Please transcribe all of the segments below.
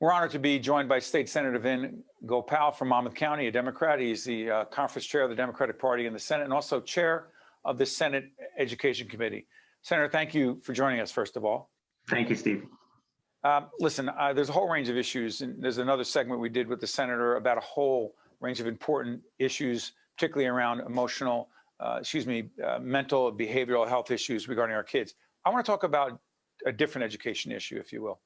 We're honored to be joined by State Senator Vin Gopal from Monmouth County, a Democrat. He's the conference chair of the Democratic Party in the Senate and also chair of the Senate Education Committee. Senator, thank you for joining us, first of all. Thank you, Steve. Listen, there's a whole range of issues, and there's another segment we did with the senator about a whole range of important issues, particularly around mental, behavioral health issues regarding our kids. I want to talk about a different education issue, if you will.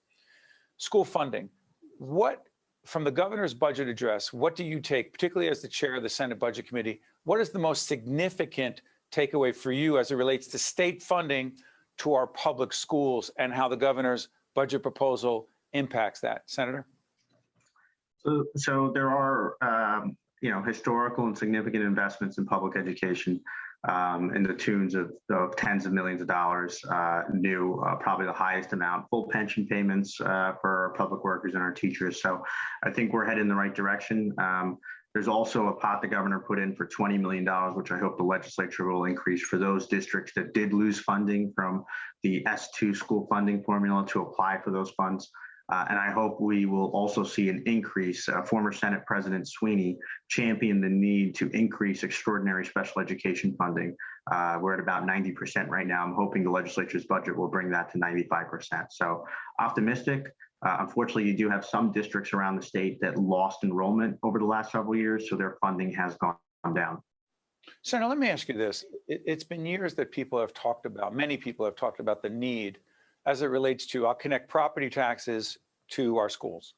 School funding. What, from the governor's budget address, what do you take, particularly as the chair of the Senate Budget Committee, what is the most significant takeaway for you as it relates to state funding to our public schools and how the governor's budget proposal impacts that, Senator? So there are, historical and significant investments in public education in the tunes of tens of millions of dollars, probably the highest amount, full pension payments for our public workers and our teachers. So I think we're headed in the right direction. There's also a pot the governor put in for $20 million, which I hope the legislature will increase for those districts that did lose funding from the S2 school funding formula to apply for those funds. And I hope we will also see an increase. Former Senate President Sweeney championed the need to increase extraordinary special education funding. We're at about 90% right now. I'm hoping the legislature's budget will bring that to 95%. So optimistic. Unfortunately, you do have some districts around the state that lost enrollment over the last several years, so their funding has gone down. Senator, let me ask you this. It's been years that many people have talked about the need as it relates to, I'll connect property taxes to our schools,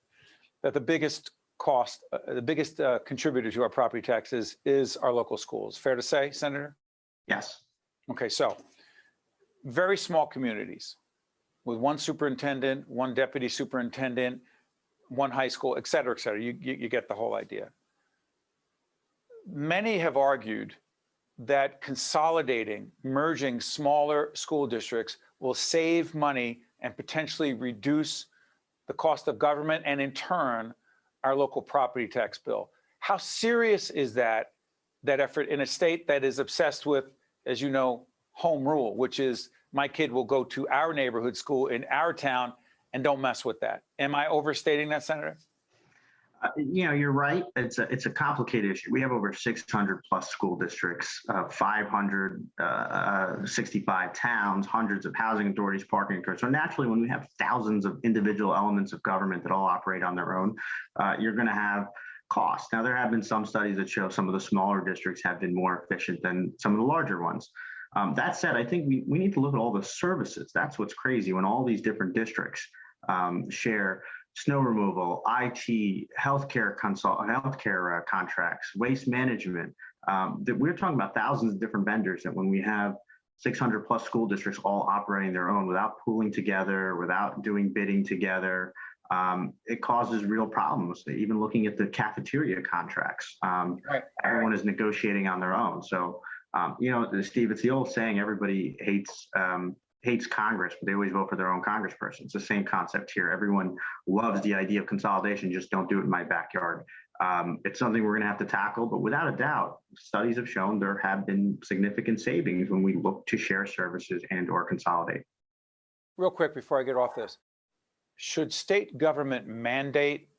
that the biggest cost, the biggest contributor to our property taxes is our local schools. Fair to say, Senator? Yes. Okay, so very small communities with one superintendent, one deputy superintendent, one high school, et cetera, et cetera. You get the whole idea. Many have argued that consolidating, merging smaller school districts will save money and potentially reduce the cost of government and, in turn, our local property tax bill. How serious is that effort in a state that is obsessed with, as you know, home rule, which is my kid will go to our neighborhood school in our town and don't mess with that? Am I overstating that, Senator? You're right. It's a complicated issue. We have over 600 plus school districts, 565 towns, hundreds of housing authorities, parking authorities. So naturally, when we have thousands of individual elements of government that all operate on their own, you're going to have costs. Now, there have been some studies that show some of the smaller districts have been more efficient than some of the larger ones. That said, I think we need to look at all the services. That's what's crazy when all these different districts share snow removal, IT, healthcare contracts, waste management. That we're talking about thousands of different vendors that when we have 600 plus school districts all operating their own without pooling together, without doing bidding together, it causes real problems. Even looking at the cafeteria contracts, right. Everyone is negotiating on their own. So, Steve, it's the old saying, everybody hates Congress, but they always vote for their own congressperson. It's the same concept here. Everyone loves the idea of consolidation, just don't do it in my backyard. It's something we're going to have to tackle, but without a doubt, studies have shown there have been significant savings when we look to share services and or consolidate. Real quick before I get off this, should state government mandate,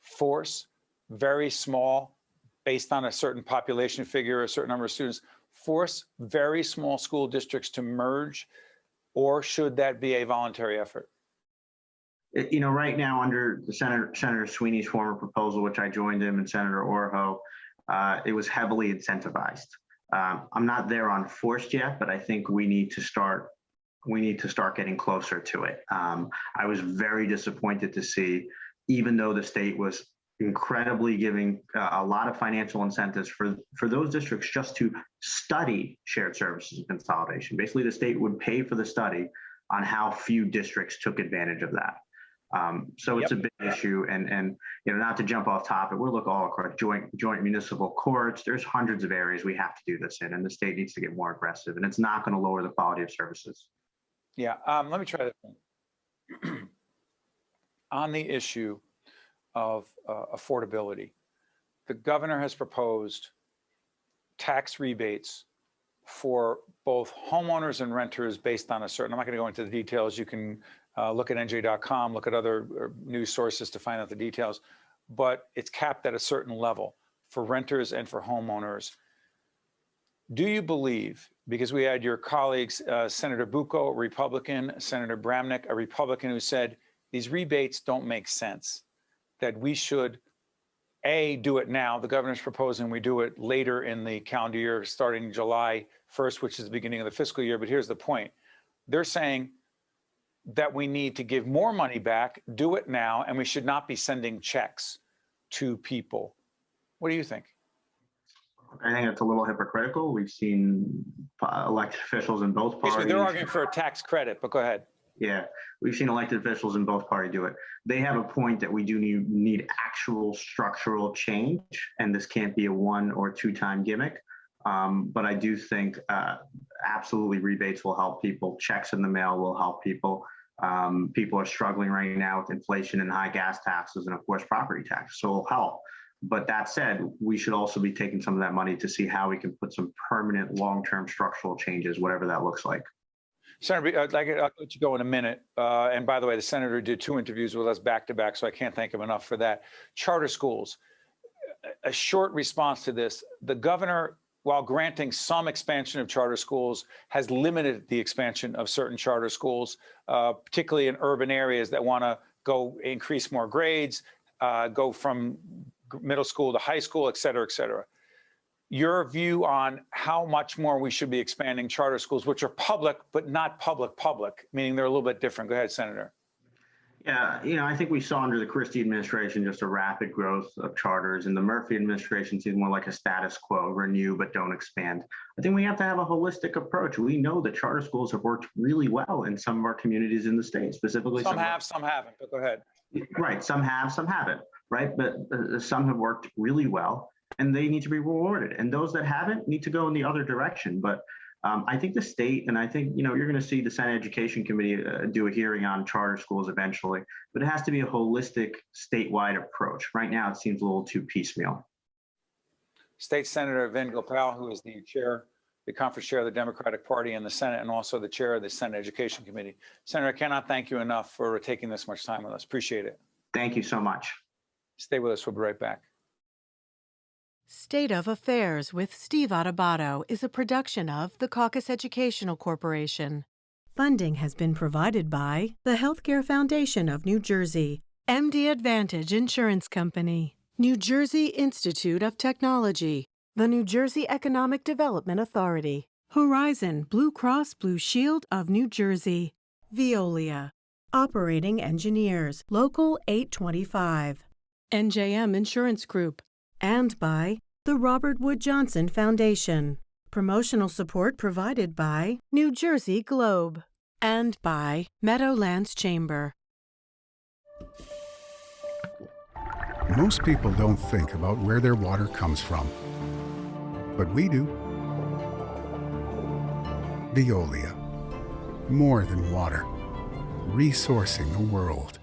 force, very small, based on a certain population figure, a certain number of students, force very small school districts to merge? Or should that be a voluntary effort? Right now, under the Senator Sweeney's former proposal, which I joined him, and Senator Orho, it was heavily incentivized. I'm not there on forced yet, but I think we need to start getting closer to it. I was very disappointed to see, even though the state was incredibly giving a lot of financial incentives for those districts just to study shared services and consolidation. Basically, the state would pay for the study on how few districts took advantage of that. So it's a big issue, and not to jump off topic, we'll look all across joint municipal courts. There's hundreds of areas we have to do this in, and the state needs to get more aggressive, and it's not going to lower the quality of services. Yeah, let me try that. On the issue of affordability, the governor has proposed tax rebates for both homeowners and renters based on a certain, I'm not going to go into the details. You can look at NJ.com, look at other news sources to find out the details, but it's capped at a certain level for renters and for homeowners. Do you believe, because we had your colleagues, Senator Bucco, a Republican, Senator Bramnick, a Republican, who said these rebates don't make sense, that we should, A, do it now. The governor's proposing we do it later in the calendar year, starting July 1st, which is the beginning of the fiscal year. But here's the point. They're saying that we need to give more money back, do it now, and we should not be sending checks to people. What do you think? I think it's a little hypocritical. We've seen elected officials in both parties. They're arguing for a tax credit, but go ahead. Yeah, we've seen elected officials in both parties do it. They have a point that we do need actual structural change, and this can't be a 1 or 2 time gimmick. But I do think absolutely rebates will help people. Checks in the mail will help people. People are struggling right now with inflation and high gas taxes and, of course, property tax. So it'll help. But that said, we should also be taking some of that money to see how we can put some permanent, long-term structural changes, whatever that looks like. Senator, I'll let you go in a minute. And by the way, the senator did 2 interviews with us back to back, so I can't thank him enough for that. Charter schools, a short response to this. The governor, while granting some expansion of charter schools, has limited the expansion of certain charter schools, particularly in urban areas that want to go increase more grades, go from middle school to high school, et cetera, et cetera. Your view on how much more we should be expanding charter schools, which are public, but not public, meaning they're a little bit different. Go ahead, Senator. Yeah, I think we saw under the Christie administration just a rapid growth of charters, and the Murphy administration seems more like a status quo, renew but don't expand. I think we have to have a holistic approach. We know that charter schools have worked really well in some of our communities in the state, specifically. Some have, some haven't, but go ahead. Right, some have, some haven't, right? But some have worked really well, and they need to be rewarded. And those that haven't need to go in the other direction. But I think the state, and I think, you're going to see the Senate Education Committee do a hearing on charter schools eventually, but it has to be a holistic statewide approach. Right now, it seems a little too piecemeal. State Senator Vin Gopal, who is the conference chair of the Democratic Party in the Senate, and also the chair of the Senate Education Committee. Senator, I cannot thank you enough for taking this much time with us. Appreciate it. Thank you so much. Stay with us. We'll be right back. State of Affairs with Steve Adubato is a production of the CAUCUS Educational Corporation. Funding has been provided by the Healthcare Foundation of New Jersey, MD Advantage Insurance Company, New Jersey Institute of Technology, the New Jersey Economic Development Authority, Horizon Blue Cross Blue Shield of New Jersey, Veolia, Operating Engineers, Local 825, NJM Insurance Group, and by the Robert Wood Johnson Foundation. Promotional support provided by New Jersey Globe and by Meadowlands Chamber. Most people don't think about where their water comes from, but we do. Veolia. More than water. Resourcing the world.